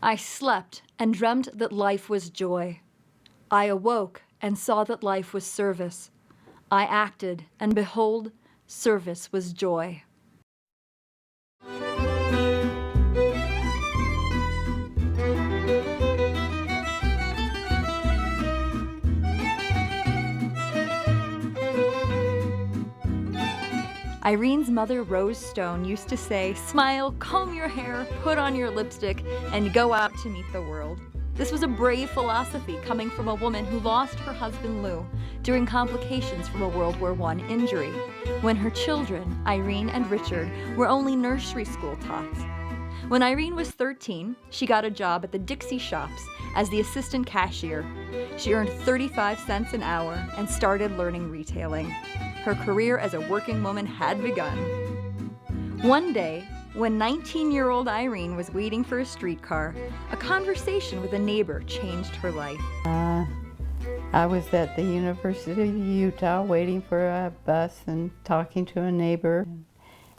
I slept and dreamt that life was joy. I awoke and saw that life was service. I acted, and behold, service was joy. Irene's mother, Rose Stone, used to say, "Smile, comb your hair, put on your lipstick, and go out to meet the world." This was a brave philosophy coming from a woman who lost her husband Lou during complications from a World War I injury, when her children, Irene and Richard, were only nursery school tots. When Irene was 13, she got a job at the Dixie Shops as the assistant cashier. She earned 35 cents an hour and started learning retailing. Her career as a working woman had begun. One day, when 19-year-old Irene was waiting for a streetcar, a conversation with a neighbor changed her life. I was at the University of Utah waiting for a bus and talking to a neighbor.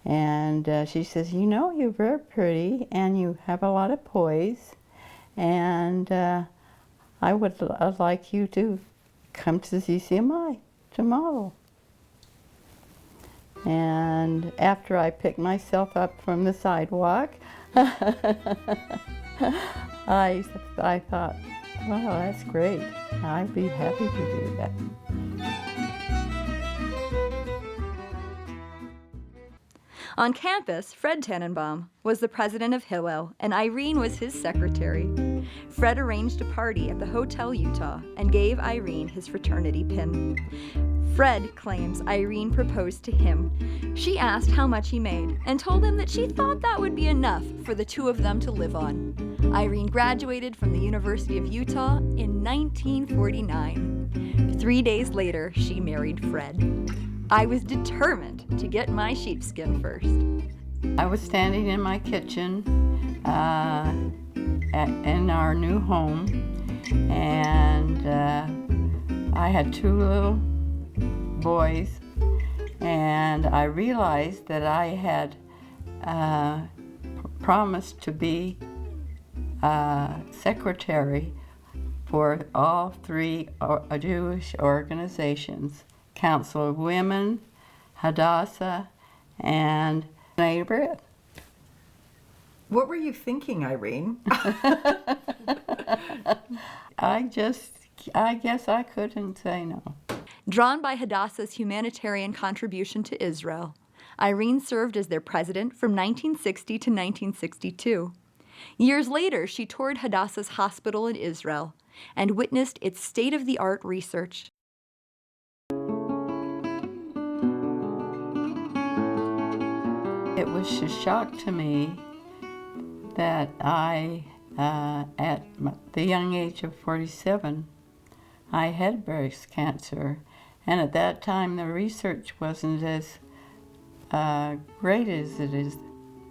And she says, "You know, you're very pretty and you have a lot of poise. And I would like you to come to CCMI to model." And after I picked myself up from the sidewalk, I thought, wow, that's great. I'd be happy to do that. On campus, Fred Tannenbaum was the president of Hillel, and Irene was his secretary. Fred arranged a party at the Hotel Utah and gave Irene his fraternity pin. Fred claims Irene proposed to him. She asked how much he made and told him that she thought that would be enough for the two of them to live on. Irene graduated from the University of Utah in 1949. 3 days later, she married Fred. I was determined to get my sheepskin first. I was standing in my kitchen in our new home, and I had two little boys, and I realized that I had promised to be secretary for all three Jewish organizations: Council of Women, Hadassah, and B'nai B'rith. What were you thinking, Irene? I guess I couldn't say no. Drawn by Hadassah's humanitarian contribution to Israel, Irene served as their president from 1960 to 1962. Years later, she toured Hadassah's hospital in Israel and witnessed its state-of-the-art research. It was a shock to me that I, at the young age of 47, I had breast cancer. And at that time, the research wasn't as great as it is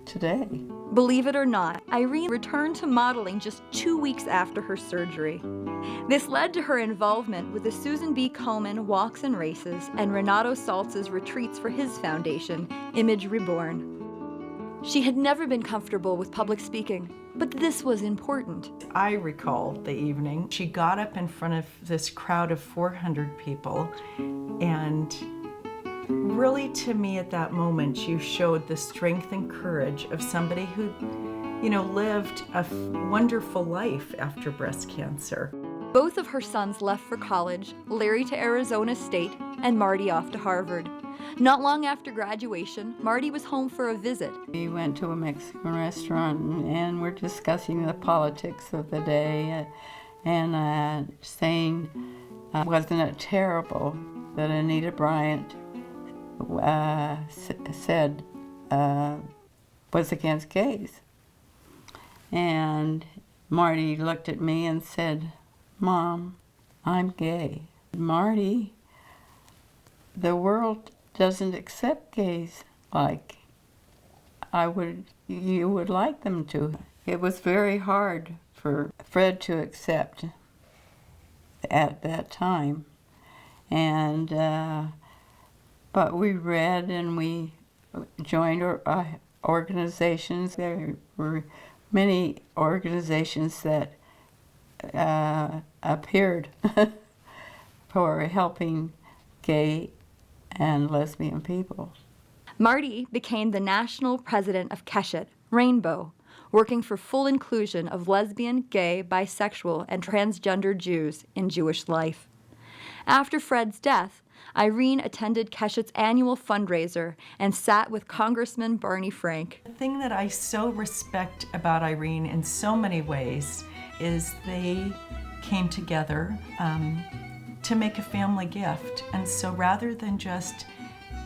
today. Believe it or not, Irene returned to modeling just 2 weeks after her surgery. This led to her involvement with the Susan B. Komen Walks and Races and Renato Saltz's retreats for his foundation, Image Reborn. She had never been comfortable with public speaking, but this was important. I recall the evening. She got up in front of this crowd of 400 people, and really, to me at that moment, you showed the strength and courage of somebody who, lived a wonderful life after breast cancer. Both of her sons left for college, Larry to Arizona State and Marty off to Harvard. Not long after graduation, Marty was home for a visit. We went to a Mexican restaurant and we're discussing the politics of the day and saying, wasn't it terrible that Anita Bryant said was against gays? And Marty looked at me and said, "Mom, I'm gay." Marty, the world doesn't accept gays like you would like them to. It was very hard for Fred to accept at that time. And but we read and we joined organizations. They were many organizations that appeared for helping gay and lesbian people. Marty became the national president of Keshet, Rainbow, working for full inclusion of lesbian, gay, bisexual, and transgender Jews in Jewish life. After Fred's death, Irene attended Keshet's annual fundraiser and sat with Congressman Barney Frank. The thing that I so respect about Irene in so many ways is they came together to make a family gift. And so rather than just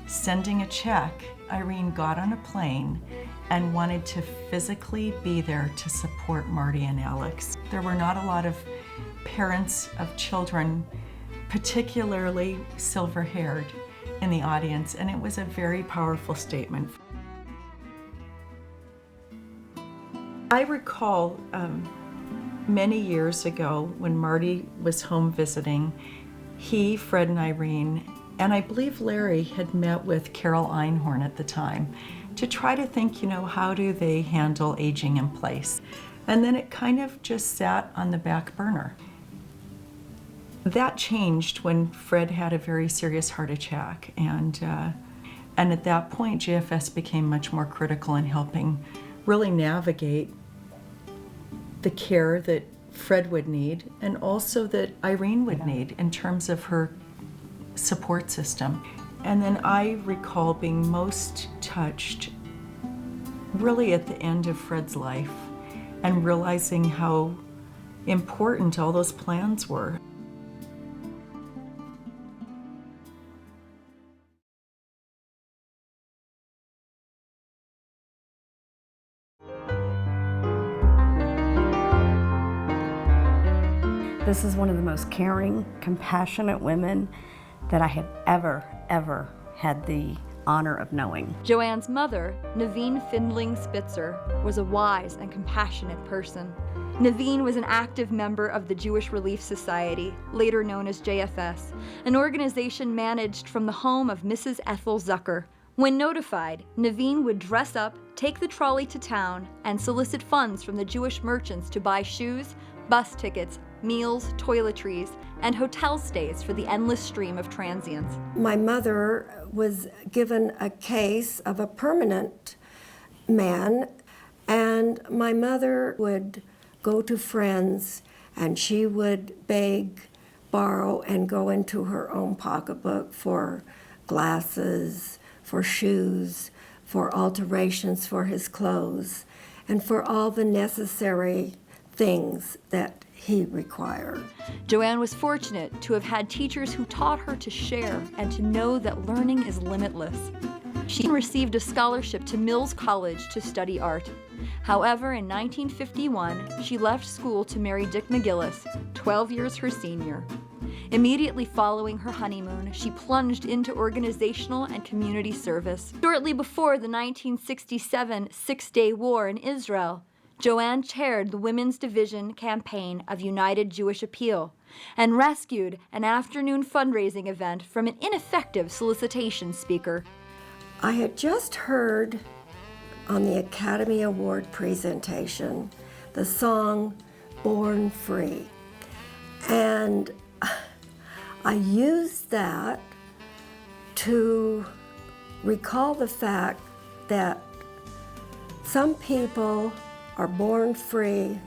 sending a check, Irene got on a plane and wanted to physically be there to support Marty and Alex. There were not a lot of parents of children, particularly silver-haired, in the audience, and it was a very powerful statement. I recall many years ago when Marty was home visiting, he, Fred, and Irene, and I believe Larry had met with Carol Einhorn at the time to try to think, how do they handle aging in place? And then it kind of just sat on the back burner. That changed when Fred had a very serious heart attack, and at that point, JFS became much more critical in helping really navigate the care that Fred would need and also that Irene would need in terms of her support system. And then I recall being most touched really at the end of Fred's life and realizing how important all those plans were. This is one of the most caring, compassionate women that I have ever had the honor of knowing. Joanne's mother, Naveen Findling Spitzer, was a wise and compassionate person. Naveen was an active member of the Jewish Relief Society, later known as JFS, an organization managed from the home of Mrs. Ethel Zucker. When notified, Naveen would dress up, take the trolley to town, and solicit funds from the Jewish merchants to buy shoes, bus tickets, meals, toiletries, and hotel stays for the endless stream of transients. My mother was given a case of a permanent man, and my mother would go to friends and she would beg, borrow, and go into her own pocketbook for glasses, for shoes, for alterations for his clothes, and for all the necessary things that he required. Joanne was fortunate to have had teachers who taught her to share and to know that learning is limitless. She received a scholarship to Mills College to study art. However, in 1951, she left school to marry Dick McGillis, 12 years her senior. Immediately following her honeymoon, she plunged into organizational and community service. Shortly before the 1967 Six-Day War in Israel, Joanne chaired the Women's Division campaign of United Jewish Appeal and rescued an afternoon fundraising event from an ineffective solicitation speaker. I had just heard on the Academy Award presentation the song Born Free, and I used that to recall the fact that some people are born free,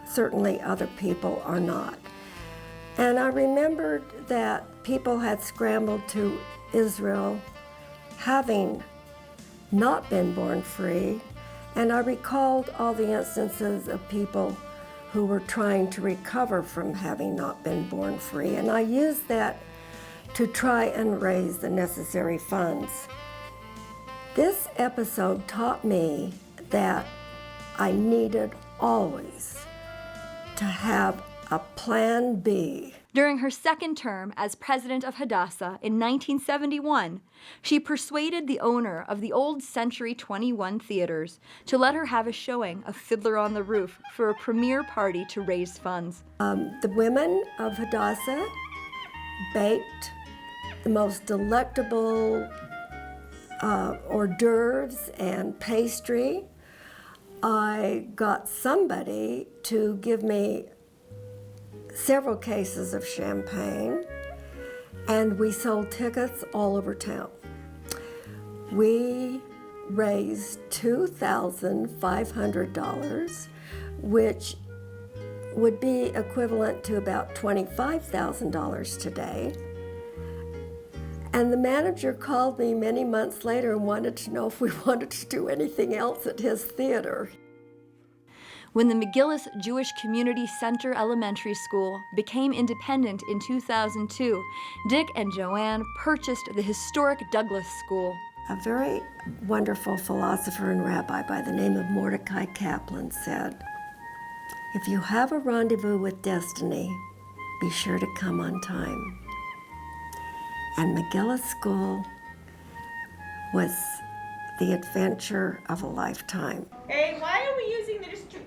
certainly other people are not. And I remembered that people had scrambled to Israel having not been born free, and I recalled all the instances of people who were trying to recover from having not been born free, and I used that to try and raise the necessary funds. This episode taught me that I needed always to have a plan B. During her second term as president of Hadassah in 1971, she persuaded the owner of the old Century 21 theaters to let her have a showing of Fiddler on the Roof for a premiere party to raise funds. The women of Hadassah baked the most delectable hors d'oeuvres and pastry. I got somebody to give me several cases of champagne, and we sold tickets all over town. We raised $2,500, which would be equivalent to about $25,000 today. And the manager called me many months later and wanted to know if we wanted to do anything else at his theater. When the McGillis Jewish Community Center Elementary School became independent in 2002, Dick and Joanne purchased the historic Douglas School. A very wonderful philosopher and rabbi by the name of Mordecai Kaplan said, "If you have a rendezvous with destiny, be sure to come on time." And McGillis School was the adventure of a lifetime. Hey, why are we using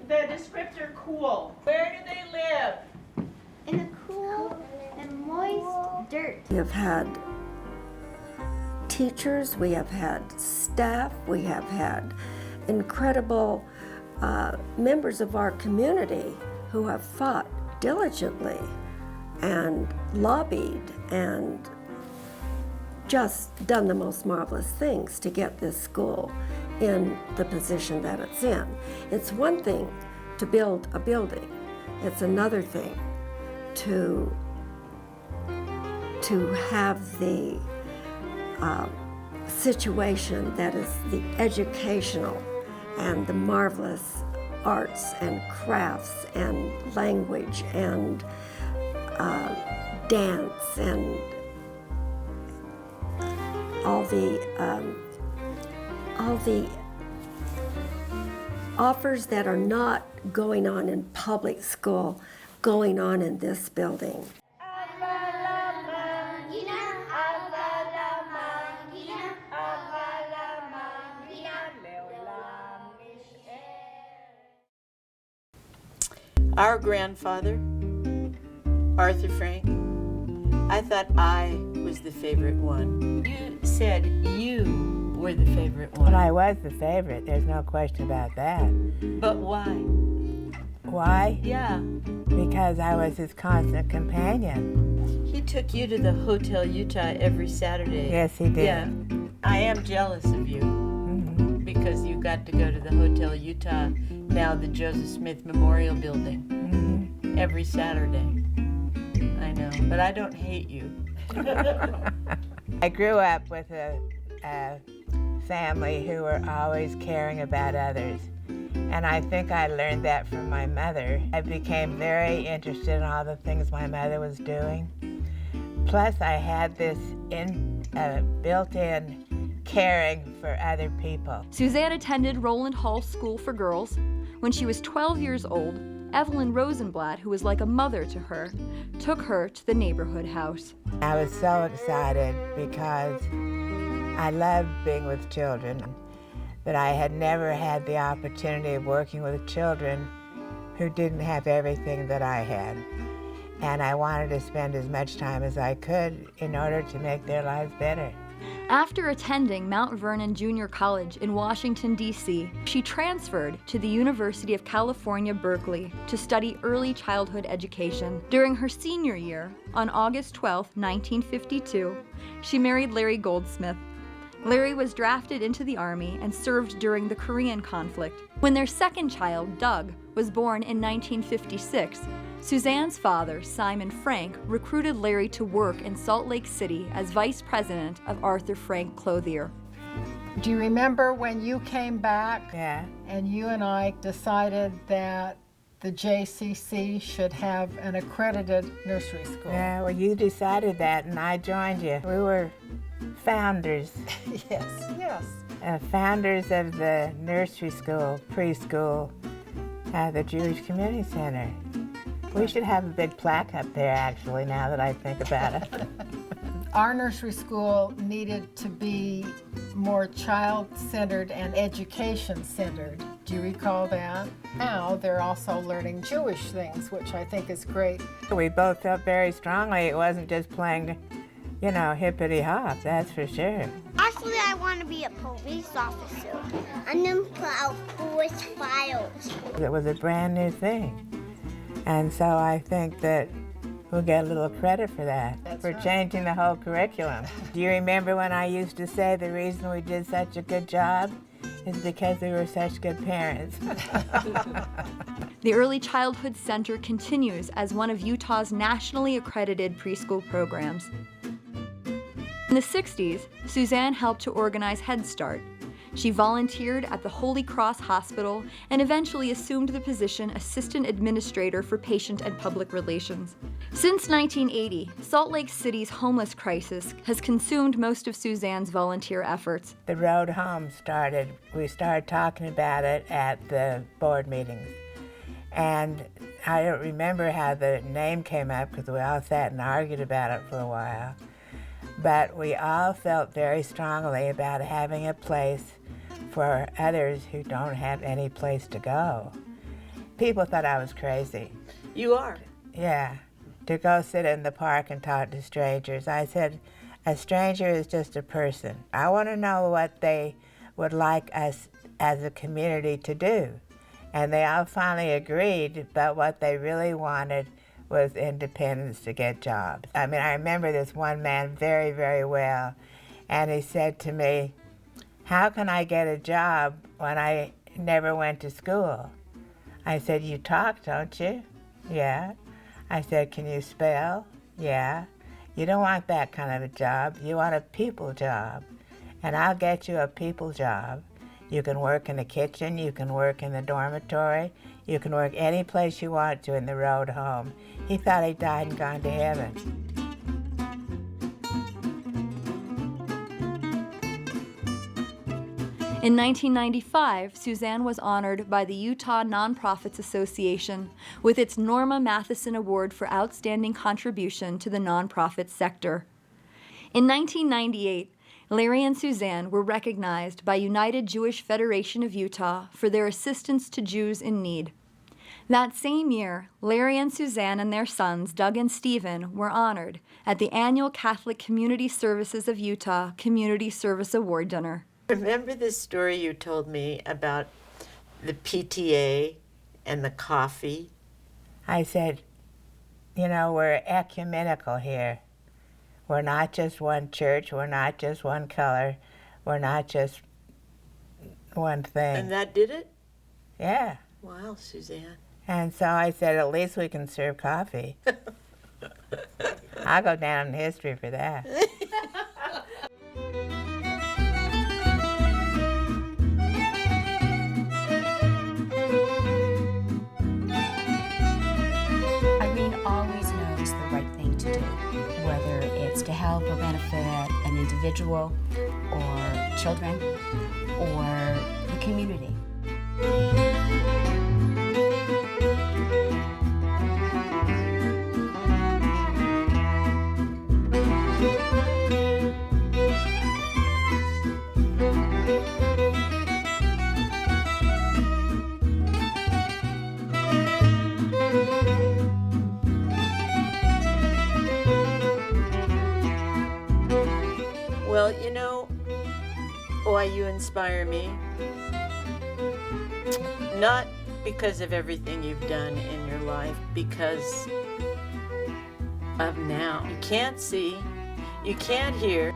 the descriptor cool? Where do they live? In the cool and moist dirt. We have had teachers, we have had staff, we have had incredible members of our community who have fought diligently and lobbied and just done the most marvelous things to get this school in the position that it's in. It's one thing to build a building. It's another thing to have the situation that is the educational and the marvelous arts and crafts and language and dance and all the offers that are not going on in public school, going on in this building. Our grandfather, Arthur Frank, I thought I was the favorite one. You said you were the favorite one. Well, I was the favorite. There's no question about that. But why? Why? Yeah. Because I was his constant companion. He took you to the Hotel Utah every Saturday. Yes, he did. Yeah. I am jealous of you because you got to go to the Hotel Utah, now the Joseph Smith Memorial Building, every Saturday. I know, but I don't hate you. I grew up with a family who were always caring about others. And I think I learned that from my mother. I became very interested in all the things my mother was doing. Plus, I had this built-in caring for other people. Suzanne attended Roland Hall School for Girls. When she was 12 years old, Evelyn Rosenblatt, who was like a mother to her, took her to the neighborhood house. I was so excited because I loved being with children, but I had never had the opportunity of working with children who didn't have everything that I had. And I wanted to spend as much time as I could in order to make their lives better. After attending Mount Vernon Junior College in Washington, D.C., she transferred to the University of California, Berkeley to study early childhood education. During her senior year, on August 12, 1952, she married Larry Goldsmith. Larry was drafted into the Army and served during the Korean conflict. When their second child, Doug, was born in 1956, Suzanne's father, Simon Frank, recruited Larry to work in Salt Lake City as vice president of Arthur Frank Clothier. Do you remember when you came back? Yeah. And you and I decided that the JCC should have an accredited nursery school? Yeah, well, you decided that and I joined you. We were founders. Yes. Founders of the nursery school, preschool, the Jewish Community Center. We should have a big plaque up there, actually, now that I think about it. Our nursery school needed to be more child-centered and education-centered. Do you recall that? Now they're also learning Jewish things, which I think is great. We both felt very strongly it wasn't just playing, hippity-hop, that's for sure. Actually, I want to be a police officer. I'm going to put out forest fires. It was a brand new thing. And so I think that we'll get a little credit for that, for changing the whole curriculum. Do you remember when I used to say the reason we did such a good job is because we were such good parents? The Early Childhood Center continues as one of Utah's nationally accredited preschool programs. In the 60s, Suzanne helped to organize Head Start. She volunteered at the Holy Cross Hospital and eventually assumed the position Assistant Administrator for Patient and Public Relations. Since 1980, Salt Lake City's homeless crisis has consumed most of Suzanne's volunteer efforts. The road home started. We started talking about it at the board meetings. And I don't remember how the name came up because we all sat and argued about it for a while. But we all felt very strongly about having a place for others who don't have any place to go. People thought I was crazy. You are. Yeah, to go sit in the park and talk to strangers. I said, a stranger is just a person. I want to know what they would like us as a community to do. And they all finally agreed, but what they really wanted was independence to get jobs. I mean, I remember this one man very, very well, and he said to me, how can I get a job when I never went to school? I said, you talk, don't you? Yeah. I said, can you spell? Yeah. You don't want that kind of a job. You want a people job. And I'll get you a people job. You can work in the kitchen, you can work in the dormitory, you can work any place you want to in the road home. He thought he died and gone to heaven. In 1995, Suzanne was honored by the Utah Nonprofits Association with its Norma Matheson Award for Outstanding Contribution to the Nonprofit Sector. In 1998, Larry and Suzanne were recognized by United Jewish Federation of Utah for their assistance to Jews in need. That same year, Larry and Suzanne and their sons, Doug and Stephen, were honored at the annual Catholic Community Services of Utah Community Service Award Dinner. Remember the story you told me about the PTA and the coffee? I said, you know, we're ecumenical here. We're not just one church, we're not just one color, we're not just one thing. And that did it? Yeah. Wow, Suzanne. And so I said, at least we can serve coffee. I'll go down in history for that. Irene always knows the right thing to do, whether it's to help or benefit an individual or children or the community. Well, you know why you inspire me? Not because of everything you've done in your life, because of now. You can't see, you can't hear,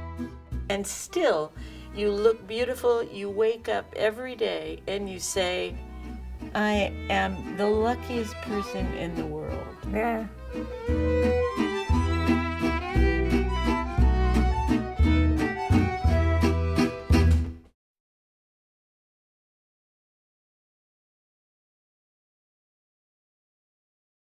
and still you look beautiful. You wake up every day and you say, I am the luckiest person in the world. Yeah.